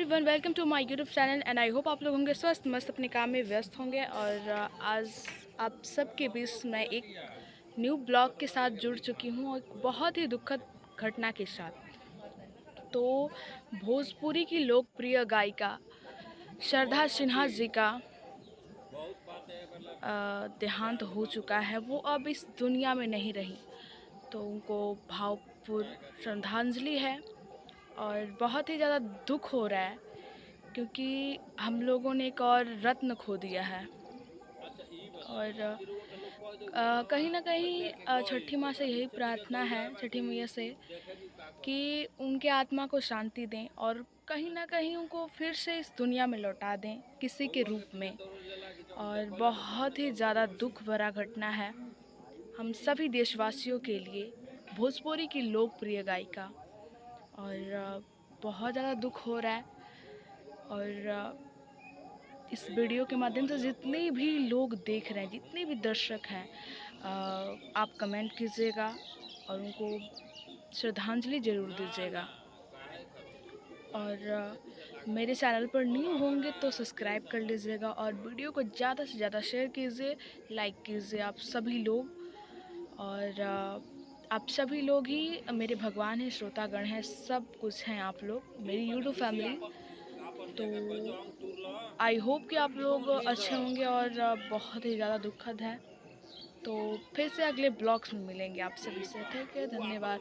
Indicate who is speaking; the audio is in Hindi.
Speaker 1: Everyone, welcome to my YouTube channel and I hope आप लोग होंगे स्वस्थ मस्त अपने काम में व्यस्त होंगे। और आज आप सबके बीच मैं एक न्यू ब्लॉग के साथ जुड़ चुकी हूँ और बहुत ही दुखद घटना के साथ। तो भोजपुरी की लोकप्रिय गायिका श्रद्धा सिन्हा जी का देहांत हो चुका है। वो अब इस दुनिया में नहीं रही, तो उनको भावपूर्ण श्रद्धांजलि है और बहुत ही ज़्यादा दुख हो रहा है क्योंकि हम लोगों ने एक और रत्न खो दिया है। और कहीं ना कहीं छठी माँ से यही प्रार्थना है, छठी मैया से, कि उनके आत्मा को शांति दें और कहीं ना कहीं उनको फिर से इस दुनिया में लौटा दें किसी के रूप में। और बहुत ही ज़्यादा दुख भरा घटना है हम सभी देशवासियों के लिए, भोजपुरी की लोकप्रिय गायिका। और बहुत ज़्यादा दुख हो रहा है। और इस वीडियो के माध्यम से जितने भी लोग देख रहे हैं, जितने भी दर्शक हैं, आप कमेंट कीजिएगा और उनको श्रद्धांजलि ज़रूर दीजिएगा। और मेरे चैनल पर न्यू होंगे तो सब्सक्राइब कर लीजिएगा और वीडियो को ज़्यादा से ज़्यादा शेयर कीजिए, लाइक कीजिए आप सभी लोग। और आप सभी लोग ही मेरे भगवान हैं, श्रोतागण हैं, सब कुछ हैं आप लोग, मेरी यूट्यूब फैमिली। तो आई होप कि आप लोग अच्छे होंगे और बहुत ही ज़्यादा दुखद है। तो फिर से अगले ब्लॉग्स में मिलेंगे आप सभी से। ठीक है, धन्यवाद।